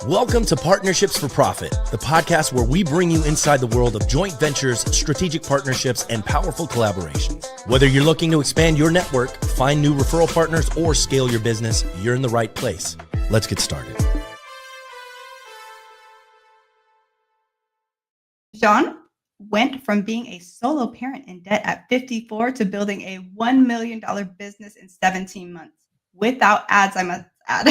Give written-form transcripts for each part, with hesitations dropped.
Welcome to Partnerships for Profit, the podcast where we bring you inside the world of joint ventures, strategic partnerships, and powerful collaborations. Whether you're looking to expand your network, find new referral partners, or scale your business, you're in the right place. Let's get started. Jeanne went from being a solo parent in debt at 54 to building a $1 million business in 17 months without ads, I must add.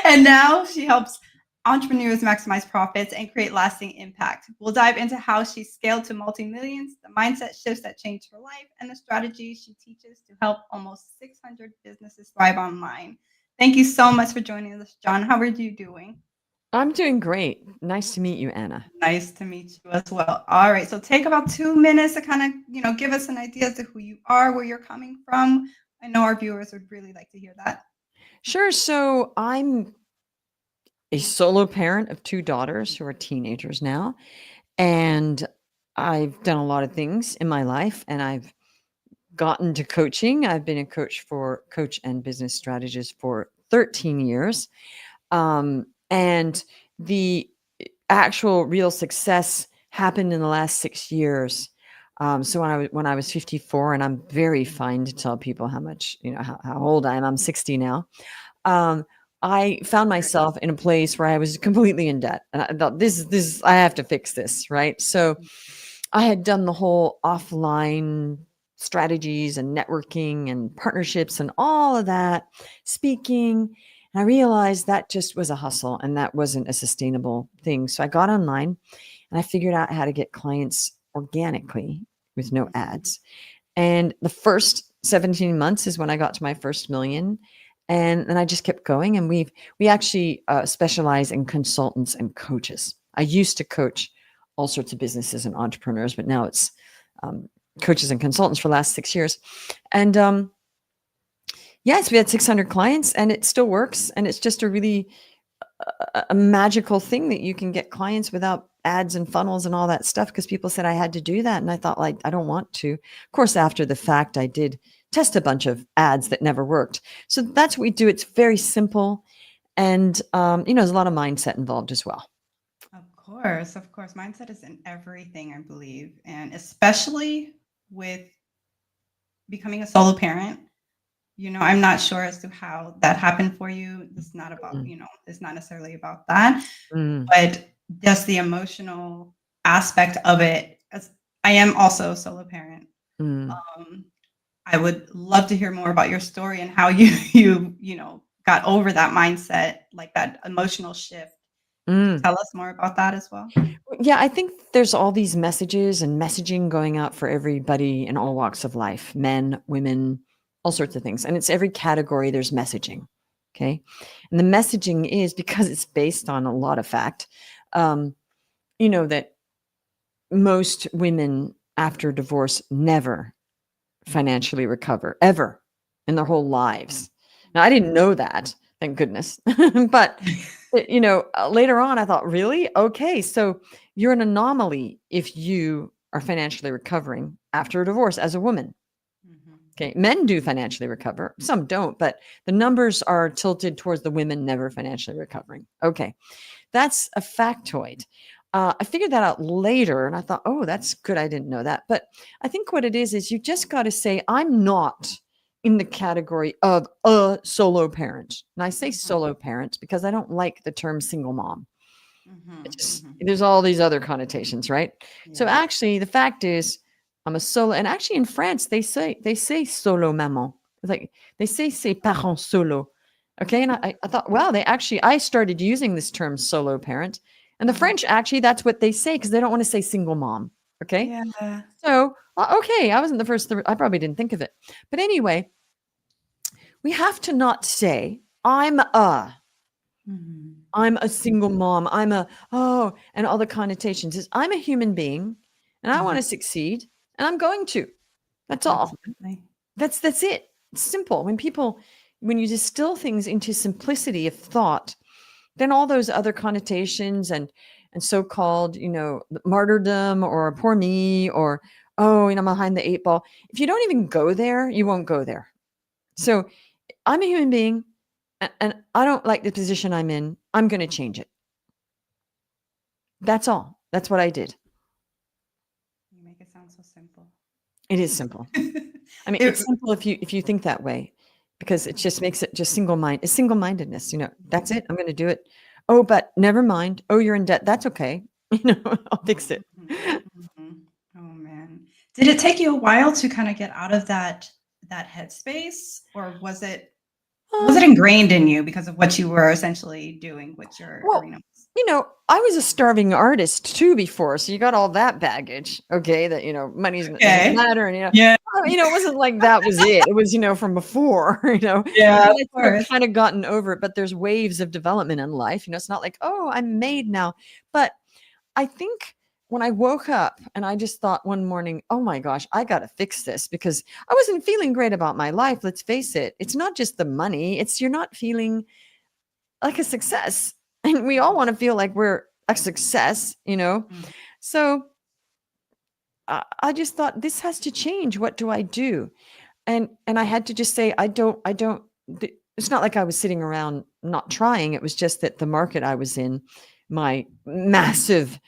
And now she helps entrepreneurs maximize profits and create lasting impact. We'll dive into how she scaled to multi-millions, the mindset shifts that changed her life, and the strategies she teaches to help almost 600 businesses thrive online. Thank you so much for joining us, Jeanne. How are you doing? I'm doing great. Nice to meet you, Anna. Nice to meet you as well. All right. So take about 2 minutes to kind of, give us an idea as to who you are, where you're coming from. I know our viewers would really like to hear that. Sure. So I'm a solo parent of 2 daughters who are teenagers now. And I've done a lot of things in my life, and I've gotten to coaching. I've been a coach and business strategist for 13 years. And the actual real success happened in the last 6 years. So when I was 54, and I'm very fine to tell people how much, how old I am. I'm 60 now. I found myself in a place where I was completely in debt, and I thought, this, I have to fix this, right? So I had done the whole offline strategies and networking and partnerships and all of that, speaking. And I realized that just was a hustle, and that wasn't a sustainable thing. So I got online and I figured out how to get clients organically with no ads. And the first 17 months is when I got to my first million. And then I just kept going. And we actually specialize in consultants and coaches. I used to coach all sorts of businesses and entrepreneurs, but now it's coaches and consultants for the last 6 years. And yes, we had 600 clients, and it still works. And it's just a really a magical thing that you can get clients without ads and funnels and all that stuff, because people said I had to do that. And I thought, I don't want to. Of course, after the fact, I did test a bunch of ads that never worked. So that's what we do. It's very simple. And, there's a lot of mindset involved as well. Of course. Mindset is in everything, I believe. And especially with becoming a solo parent. I'm not sure as to how that happened for you. It's not about, it's not necessarily about that, but just the emotional aspect of it. As I am also a solo parent. I would love to hear more about your story and how you got over that mindset, like that emotional shift. Tell us more about that as well. Yeah, I think there's all these messages and messaging going out for everybody in all walks of life, men, women, all sorts of things. And it's every category there's messaging. Okay. And the messaging is, because it's based on a lot of fact, that most women after divorce never financially recover ever in their whole lives. Now, I didn't know that, thank goodness. But, later on, I thought, really? Okay. So you're an anomaly if you are financially recovering after a divorce as a woman. Okay. Men do financially recover. Some don't, but the numbers are tilted towards the women never financially recovering. Okay. That's a factoid. I figured that out later, and I thought, oh, that's good. I didn't know that. But I think what it is you just got to say, I'm not in the category of a solo parent. And I say solo parent because I don't like the term single mom. There's all these other connotations, right? Yeah. So actually, the fact is, I'm a solo, and actually in France, they say solo maman. It's like they say ses parents solo. Okay. And I thought, wow, I started using this term solo parent, and the French, actually, that's what they say, because they don't want to say single mom. Okay. Yeah. So, okay. I wasn't the first. I probably didn't think of it. But anyway, we have to not say, I'm a single mom. And all the connotations is, I'm a human being, and I want to succeed. And I'm going to. That's all. Absolutely. That's it. It's simple. When you distill things into simplicity of thought, then all those other connotations and so-called, martyrdom or poor me or, I'm behind the 8 ball. If you don't even go there, you won't go there. So I'm a human being, and I don't like the position I'm in. I'm going to change it. That's all. That's what I did. You make it sound so simple. It is simple. I mean, It- it's simple if you think that way, because it just makes it just single-mindedness, that's it. I'm going to do it. Oh, but never mind. Oh, you're in debt. That's okay. I'll fix it. Mhm. Oh man. Did it take you a while to kind of get out of that headspace, or was it ingrained in you because of what you were essentially doing with your Well, arena? I was a starving artist too before, so you got all that baggage, okay, that, money's doesn't Okay. matter, and, Yeah. it wasn't like that was it. It was, from before, Yeah, of I've course. kind of gotten over it, but there's waves of development in life. It's not like, oh, I'm made now. But I think when I woke up and I just thought one morning, oh my gosh, I got to fix this, because I wasn't feeling great about my life. Let's face it. It's not just the money. It's you're not feeling like a success. And we all want to feel like we're a success. Mm. So I just thought, this has to change. What do I do? And I had to just say, it's not like I was sitting around not trying. It was just that the market I was in, my massive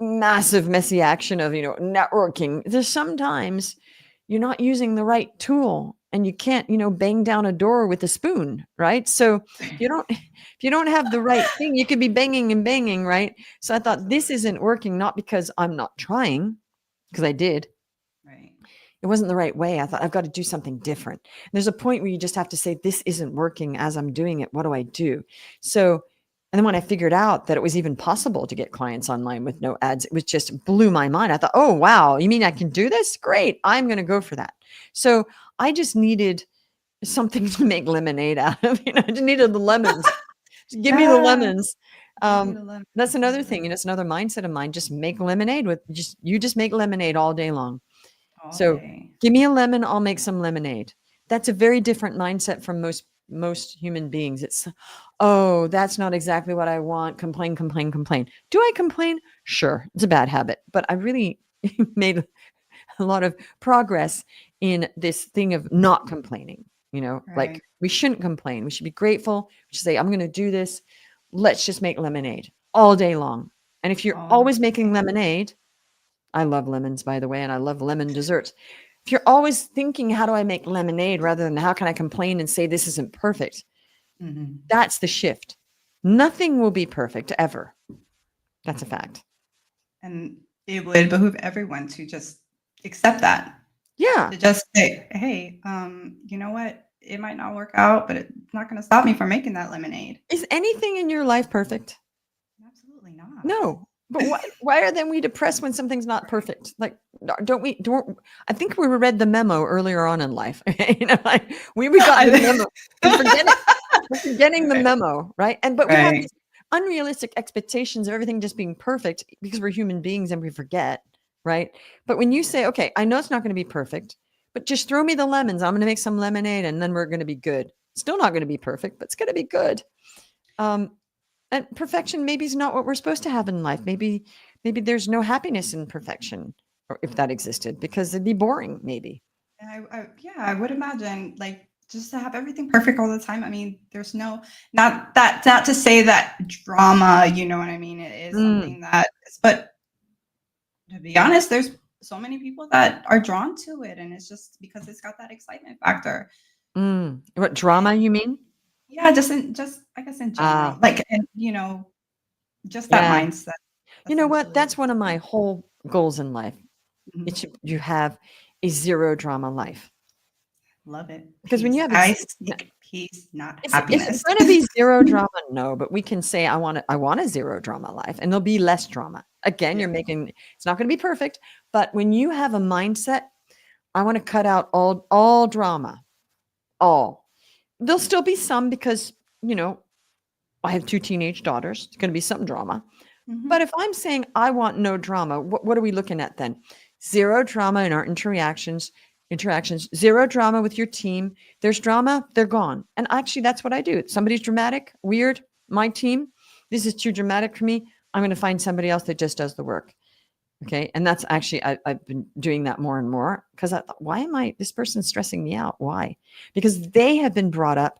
messy action of, networking, there's sometimes you're not using the right tool, and you can't, bang down a door with a spoon, right? So if you don't have the right thing, you could be banging and banging, right? So I thought, this isn't working, not because I'm not trying, because I did. Right. It wasn't the right way. I thought, I've got to do something different. And there's a point where you just have to say, this isn't working as I'm doing it. What do I do? So, and then when I figured out that it was even possible to get clients online with no ads, it was just blew my mind. I thought, oh, wow, you mean I can do this? Great. I'm going to go for that. So I just needed something to make lemonade out of. I just needed the lemons. Just give me the lemons. That's another thing. It's another mindset of mine. Just make lemonade you just make lemonade all day long. All So day. give me a lemon, I'll make some lemonade. That's a very different mindset from most human beings. It's, oh, that's not exactly what I want. Complain, complain, complain. Do I complain? Sure. It's a bad habit, but I really made a lot of progress in this thing of not complaining. Like, Right. we shouldn't complain. We should be grateful. We should say, I'm going to do this. Let's just make lemonade all day long. And if you're All always making day. lemonade, I love lemons, by the way, and I love lemon desserts. If you're always thinking, how do I make lemonade, rather than how can I complain and say this isn't perfect, Mhm. that's the shift. Nothing will be perfect ever. That's a fact. And it would behoove everyone to just accept that. Yeah. To just say, hey, you know what? It might not work out, but it's not going to stop me from making that lemonade. Is anything in your life perfect? Absolutely not. No. But why are then we depressed when something's not perfect? Like, don't I think we read the memo earlier on in life. Like we got the memo. We're forgetting the memo, right? But we have Right. these unrealistic expectations of everything just being perfect because we're human beings and we forget, right? But when you say, okay, I know it's not going to be perfect, but just throw me the lemons. I'm going to make some lemonade and then we're going to be good. Still not going to be perfect, but it's going to be good. And perfection maybe is not what we're supposed to have in life. Maybe there's no happiness in perfection, or if that existed, because it'd be boring, maybe. I would imagine, like, just to have everything perfect all the time. I mean, there's not to say that drama, you know what I mean? It is something that is, but to be honest, there's so many people that are drawn to it, and it's just because it's got that excitement factor. What drama you mean? Yeah, just I guess in general, like, and just that Yeah. mindset. You know what? Essentially. That's one of my whole goals in life. Mhm. You have a zero drama life. Love it. Because when you have I seek peace, not Is happiness. it going to be zero drama? No, but we can say I want a zero drama life, and there'll be less drama. Again, Yeah. it's not going to be perfect, but when you have a mindset, I want to cut out all drama. All. There'll still be some, because, I have 2 teenage daughters. It's going to be some drama. Mhm. But if I'm saying I want no drama, what are we looking at then? Zero drama in our interactions, zero drama with your team. There's drama, they're gone. And actually, that's what I do. Somebody's dramatic, weird, my team, this is too dramatic for me. I'm going to find somebody else that just does the work. Okay. And that's actually, I've been doing that more and more, because I thought, why am this person stressing me out? Why? Because they have been brought up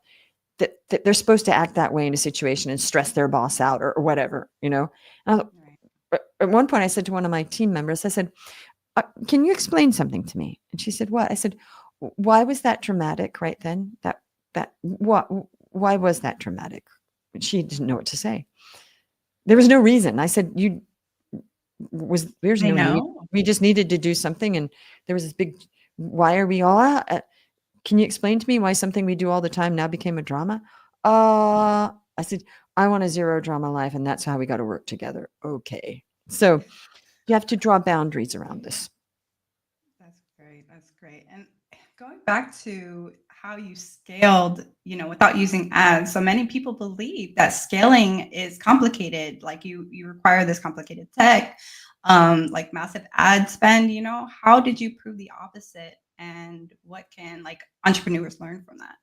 that they're supposed to act that way in a situation and stress their boss out, or whatever, And I thought, at one point I said to one of my team members, I said, can you explain something to me? And she said, what? I said, why was that dramatic right then? Why was that dramatic? She didn't know what to say. There was no reason. I said, there's They no need. know. We just needed to do something. And there was this big, why are we all out? Can you explain to me why something we do all the time now became a drama? I said, I want a zero drama life, and that's how we got to work together. Okay. So you have to draw boundaries around this. That's great. That's great. And going back to how you scaled, without using ads. So many people believe that scaling is complicated. Like you require this complicated tech, like massive ad spend, how did you prove the opposite? And what can like entrepreneurs learn from that?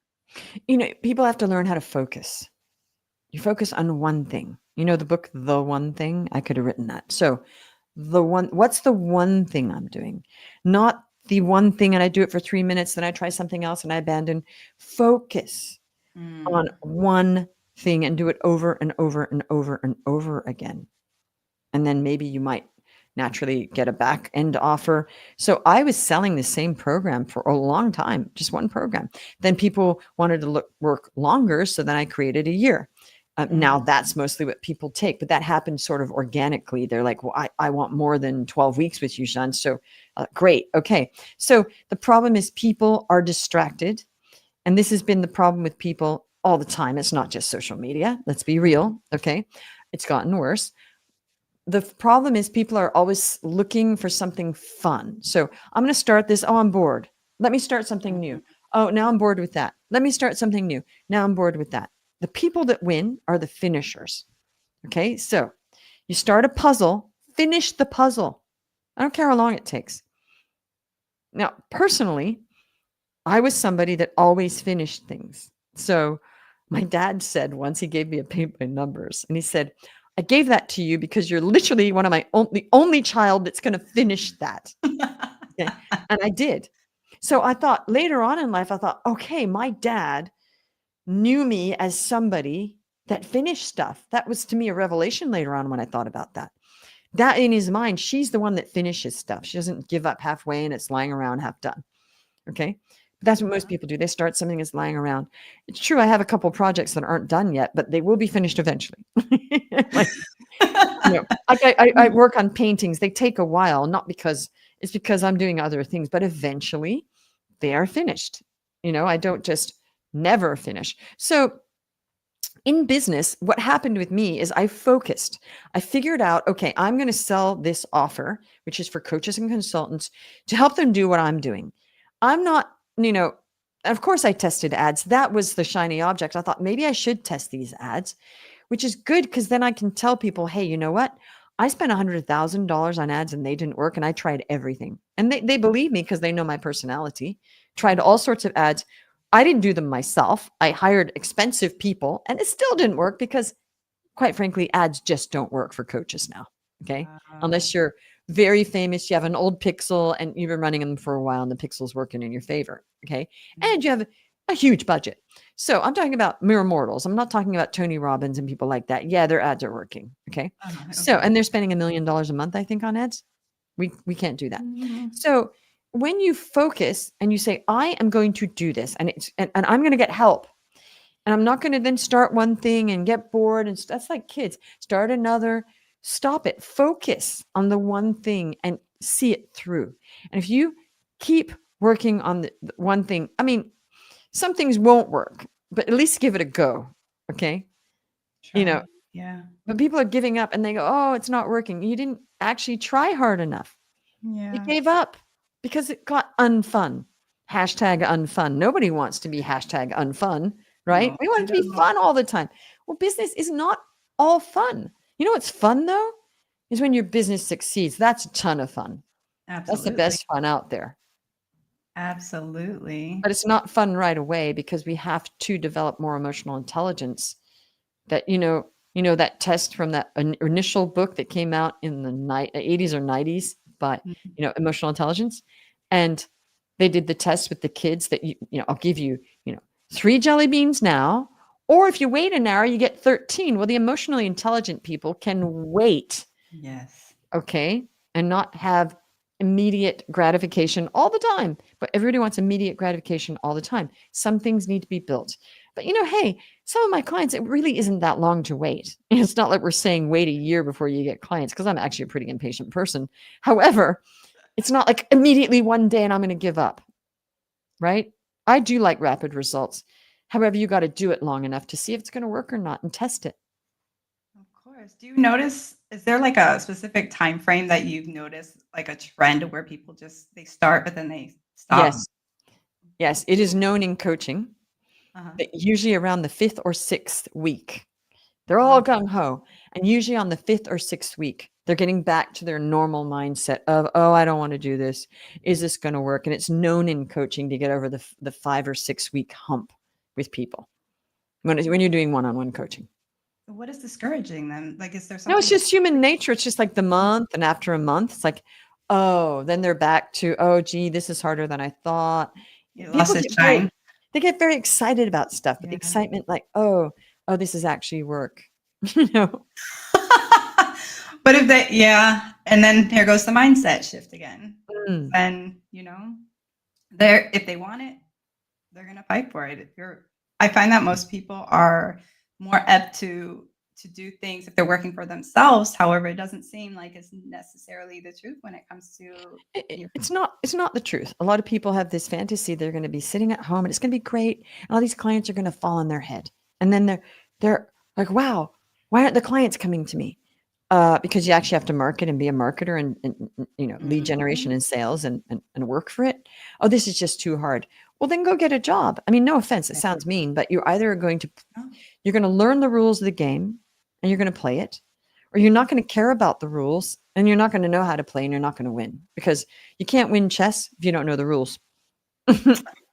People have to learn how to focus. You focus on one thing. The book, The One Thing, I could have written that. So what's the one thing I'm doing? Not the one thing and I do it for 3 minutes, then I try something else and I abandon. Focus on one thing and do it over and over and over and over again. And then maybe you might naturally get a back end offer. So I was selling the same program for a long time, just one program. Then people wanted to work longer. So then I created a year. Now that's mostly what people take, but that happened sort of organically. They're like, well, I want more than 12 weeks with you, Jeanne. So great. Okay. So the problem is people are distracted. And this has been the problem with people all the time. It's not just social media. Let's be real. Okay. It's gotten worse. The problem is people are always looking for something fun. So I'm going to start this. Oh, I'm bored. Let me start something new. Oh, now I'm bored with that. Let me start something new. Now I'm bored with that. The people that win are the finishers. Okay. So you start a puzzle, finish the puzzle. I don't care how long it takes. Now, personally, I was somebody that always finished things. So my dad said once, he gave me a paint by numbers and he said, I gave that to you because you're literally one of the only child that's going to finish that. Okay? And I did. So I thought later on in life, okay, my dad knew me as somebody that finished stuff. That was to me a revelation later on when I thought about that. That in his mind, she's the one that finishes stuff. She doesn't give up halfway and it's lying around half done. Okay. But that's what most people do. They start something that's lying around. It's true. I have a couple projects that aren't done yet, but they will be finished eventually. I work on paintings. They take a while, not because I'm doing other things, but eventually they are finished. I don't just never finish. So in business, what happened with me is I focused. I figured out, okay, I'm going to sell this offer, which is for coaches and consultants to help them do what I'm doing. I'm not, of course I tested ads. That was the shiny object. I thought maybe I should test these ads, which is good because then I can tell people, hey, you know what? I spent $100,000 on ads and they didn't work and I tried everything. And they believe me because they know my personality. Tried all sorts of ads. I didn't do them myself. I hired expensive people and it still didn't work because, quite frankly, ads just don't work for coaches now. Okay. Unless you're very famous, you have an old pixel and you've been running them for a while and the pixel's working in your favor. Okay. And you have a huge budget. So I'm talking about mere mortals. I'm not talking about Tony Robbins and people like that. Yeah, their ads are working. Okay. So, and they're spending $1 million a month, I think, on ads. We can't do that. So when you focus and you say, I am going to do this and I'm going to get help. And I'm not going to then start one thing and get bored. And that's like kids. Start another. Stop it. Focus on the one thing and see it through. And if you keep working on the one thing, I mean, some things won't work, but at least give it a go. Okay. Try. Yeah. But people are giving up and they go, oh, it's not working. You didn't actually try hard enough. Yeah. You gave up because it got unfun. Hashtag unfun. Nobody wants to be hashtag unfun, right? No, We want it to be fun all the time. Well, business is not all fun. You know what's fun though? Is when your business succeeds. That's a ton of fun. Absolutely. That's the best fun out there. Absolutely. But it's not fun right away because we have to develop more emotional intelligence. That, that test from that initial book that came out in the 80s or 90s by, emotional intelligence. And they did the test with the kids that, I'll give you, 3 jelly beans now, or if you wait an hour, you get 13. Well, the emotionally intelligent people can wait Yes. okay? And not have immediate gratification all the time. But everybody wants immediate gratification all the time. Some things need to be built. But hey, some of my clients, it really isn't that long to wait. It's not like we're saying wait a year before you get clients, because I'm actually a pretty impatient person. However, it's not like immediately one day and I'm going to give up, right? I do like rapid results. However, you got to do it long enough to see if it's going to work or not and test it. Of course. Do you notice, is there like a specific time frame that you've noticed, like a trend where people just they start but then they stop? Yes. Yes. It is known in coaching Uh-huh. that usually around the 5th or 6th week, they're all gung ho. And usually on the 5th or 6th week, they're getting back to their normal mindset of, oh, I don't want to do this. Is this going to work? And it's known in coaching to get over the 5 or 6 week hump with people when you're doing one-on-one coaching. What is discouraging them? Like, is there something? No, it's just human nature. It's just like the month, and after a month, it's like, oh, then they're back to, oh, gee, this is harder than I thought. It lost its Get shine. they get very excited about stuff, but the Yeah. excitement, like, oh, this is actually work. But if they, yeah, and then here goes the mindset shift again. Mm. And they're if they want it, they're gonna fight for it. I find that most people are more apt to do things if they're working for themselves. However, it doesn't seem like it's necessarily the truth when it comes to It's not the truth. A lot of people have this fantasy they're going to be sitting at home and it's going to be great, and all these clients are going to fall on their head, and then they're like, wow, why aren't the clients coming to me? Because you actually have to market and be a marketer and lead generation and sales and work for it. Oh, this is just too hard. Well, then go get a job. I mean, no offense, it sounds mean, but you're either going to learn the rules of the game and you're going to play it, or you're not going to care about the rules and you're not going to know how to play and you're not going to win, because you can't win chess if you don't know the rules.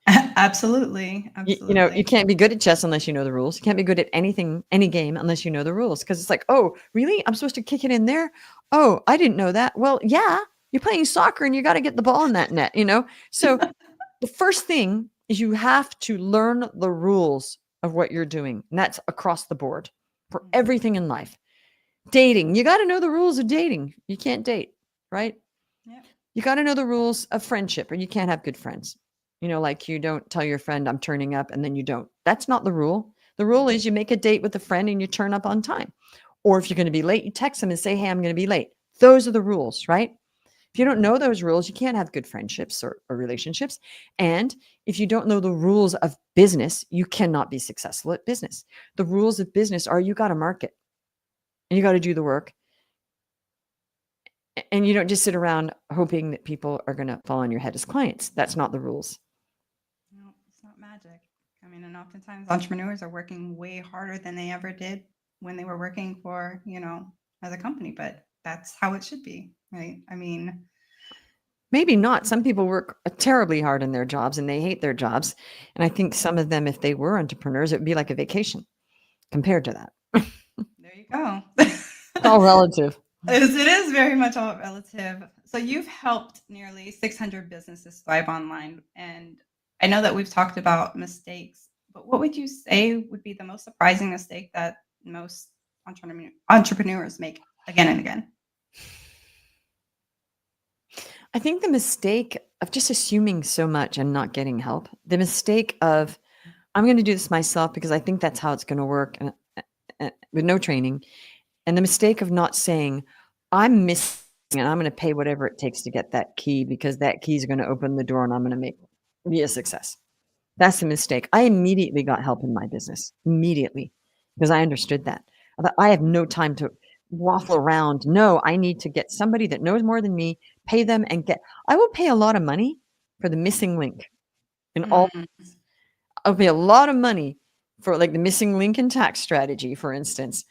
Absolutely. You can't be good at chess unless you know the rules. You can't be good at anything, any game, unless you know the rules. Because it's like, oh, really? I'm supposed to kick it in there? Oh, I didn't know that. Well, yeah, you're playing soccer and you got to get the ball in that net, So the first thing is you have to learn the rules of what you're doing. And that's across the board for everything in life. Dating, you got to know the rules of dating. You can't date, right? Yeah. You got to know the rules of friendship, or you can't have good friends. Like you don't tell your friend I'm turning up and then you don't. That's not the rule. The rule is you make a date with a friend and you turn up on time. Or if you're going to be late, you text them and say, hey, I'm going to be late. Those are the rules, right? If you don't know those rules, you can't have good friendships or relationships. And if you don't know the rules of business, you cannot be successful at business. The rules of business are you got to market and you got to do the work. And you don't just sit around hoping that people are going to fall on your head as clients. That's not the rules. No, it's not magic. I mean, and oftentimes entrepreneurs are working way harder than they ever did when they were working for, as a company, but that's how it should be, right? I mean, maybe not. Some people work terribly hard in their jobs and they hate their jobs. And I think some of them, if they were entrepreneurs, it would be like a vacation compared to that. There you go. It's all relative. It is very much all relative. So you've helped nearly 600 businesses thrive online. And I know that we've talked about mistakes, but what would you say would be the most surprising mistake that most entrepreneurs make again and again? I think the mistake of just assuming so much and not getting help, the mistake of, I'm going to do this myself because I think that's how it's going to work, and with no training. And the mistake of not saying, I'm missing and I'm going to pay whatever it takes to get that key, because that key is going to open the door and I'm going to be a success. That's the mistake. I immediately got help in my business, immediately, because I understood that. I thought, I have no time to waffle around. No, I need to get somebody that knows more than me, pay them and I will pay a lot of money for the missing link in all. I'll pay a lot of money for like the missing link in tax strategy, for instance,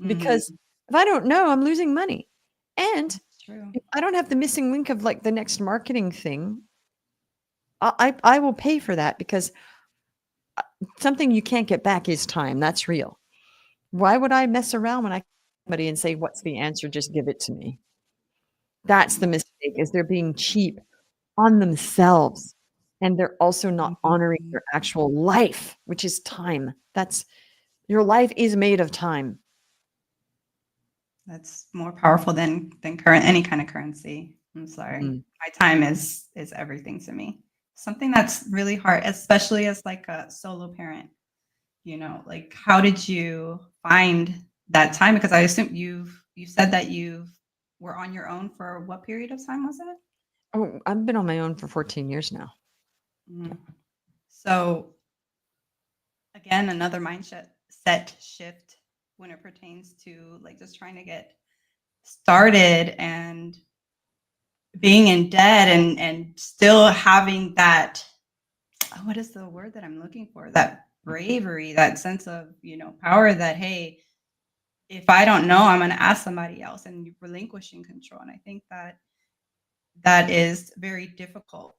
because if I don't know, I'm losing money. And if I don't have the missing link of like the next marketing thing, I will pay for that, because something you can't get back is time. That's real. Why would I mess around when I somebody and say, what's the answer? Just give it to me. That's the mistake, is they're being cheap on themselves. And they're also not honoring their actual life, which is time. Your life is made of time. That's more powerful than current any kind of currency. I'm sorry. Mm. My time is everything to me. Something that's really hard, especially as like a solo parent. Like how did you find that time? Because I assume you said that you were on your own for what period of time was it? Oh, I've been on my own for 14 years now. Mm. So again, another mindset set shift when it pertains to like just trying to get started and being in debt and still having that, what is the word that I'm looking for? That bravery, that sense of, power that, hey, if I don't know, I'm going to ask somebody else and relinquishing control. And I think that that is very difficult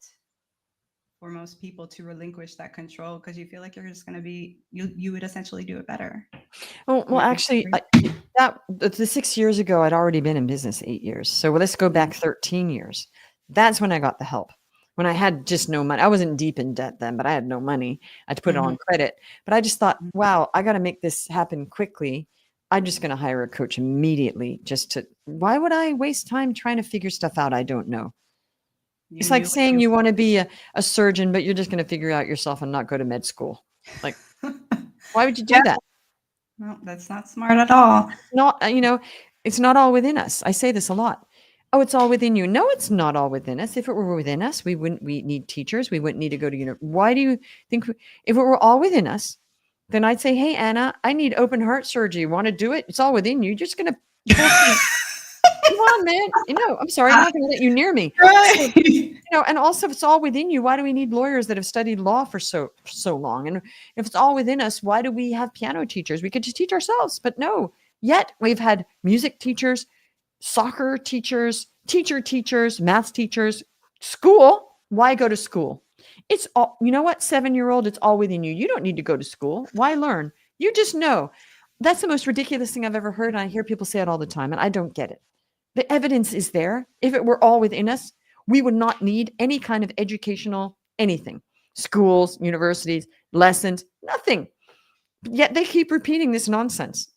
for most people to relinquish that control because you feel like you're just going to be, you would essentially do it better. Well, actually, the 6 years ago, I'd already been in business 8 years. So let's go back 13 years. That's when I got the help. When I had just no money. I wasn't deep in debt then, but I had no money. I had to put it on credit. But I just thought, wow, I got to make this happen quickly. I'm just going to hire a coach immediately why would I waste time trying to figure stuff out I don't know? It's like saying you want to be a surgeon, but you're just going to figure out yourself and not go to med school. Like, why would you do that? No, that's not smart at all. It's not all within us. I say this a lot. Oh, it's all within you. No, it's not all within us. If it were within us, we need teachers. We wouldn't need to go to university. Why do you think if it were all within us, then I'd say, hey, Anna, I need open heart surgery. Want to do it? It's all within you. You're just going to come on, man. I'm sorry. I'm not going to let you near me. Right. So, and also if it's all within you, why do we need lawyers that have studied law for so long? And if it's all within us, why do we have piano teachers? We could just teach ourselves, but no. Yet we've had music teachers, soccer teachers, teachers, math teachers, school. Why go to school? It's all, you know what, 7-year-old, it's all within you. You don't need to go to school. Why learn? You just know. That's the most ridiculous thing I've ever heard. And I hear people say it all the time, and I don't get it. The evidence is there. If it were all within us, we would not need any kind of educational anything. Schools, universities, lessons, nothing. Yet they keep repeating this nonsense.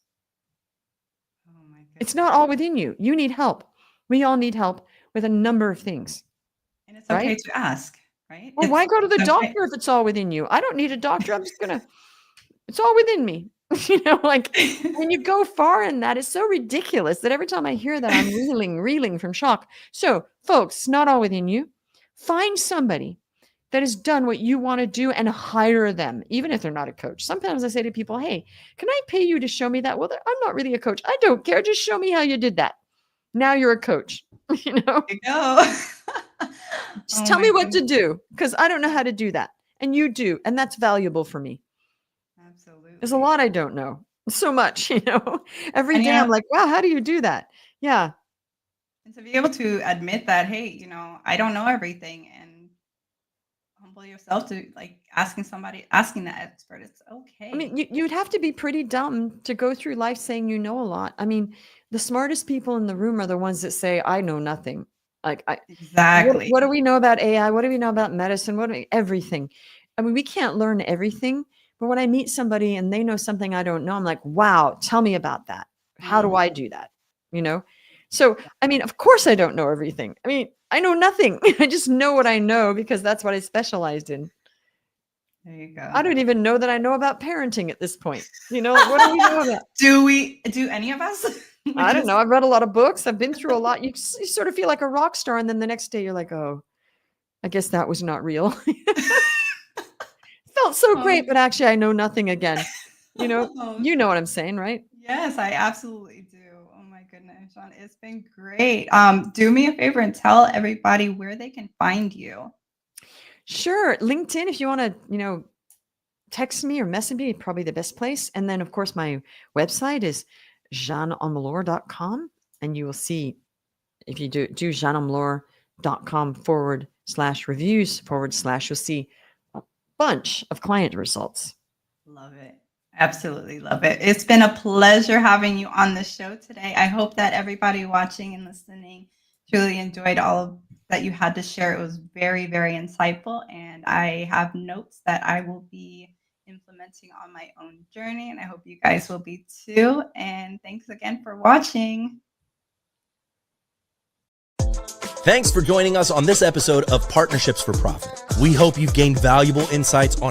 Oh my goodness. It's not all within you. You need help. We all need help with a number of things. And it's okay to ask, right? Well, why go to the doctor if it's all within you? I don't need a doctor. I'm just going to, it's all within me. Like when you go far in that, it's so ridiculous that every time I hear that, I'm reeling from shock. So folks, it's not all within you. Find somebody that has done what you want to do and hire them, even if they're not a coach. Sometimes I say to people, hey, can I pay you to show me that? Well, I'm not really a coach. I don't care. Just show me how you did that. Now you're a coach. There you go. Just tell me what to do because I don't know how to do that. And you do. And that's valuable for me. Absolutely. There's a lot I don't know. So much, every day I'm like, wow, how do you do that? Yeah. And to be able to admit that, hey, I don't know everything, and humble yourself to like asking the expert. It's okay. I mean, you'd have to be pretty dumb to go through life saying you know a lot. I mean, the smartest people in the room are the ones that say, I know nothing. Like, exactly. What do we know about AI? What do we know about medicine? Everything. I mean, we can't learn everything. But when I meet somebody and they know something I don't know, I'm like, wow, tell me about that. How do I do that? So, I mean, of course I don't know everything. I mean, I know nothing. I just know what I know because that's what I specialized in. There you go. I don't even know that I know about parenting at this point. Like, what do we know about? Do any of us? I don't know. I've read a lot of books. I've been through a lot. You sort of feel like a rock star. And then the next day you're like, oh, I guess that was not real. Felt so great, but actually I know nothing again. You know what I'm saying, right? Yes, I absolutely do. Oh my goodness, Jeanne, it's been great. Do me a favor and tell everybody where they can find you. Sure. LinkedIn, if you want to, text me or message me, probably the best place. And then of course my website is jeanneomlor.com. And you will see if you do jeanneomlor.com/reviews/ you'll see a bunch of client results. Love it. Absolutely love it. It's been a pleasure having you on the show today. I hope that everybody watching and listening truly enjoyed all that you had to share. It was very, very insightful. And I have notes that I will be implementing on my own journey, and I hope you guys will be too. And thanks again for watching. Thanks for joining us on this episode of Partnerships for Profit. We hope you've gained valuable insights on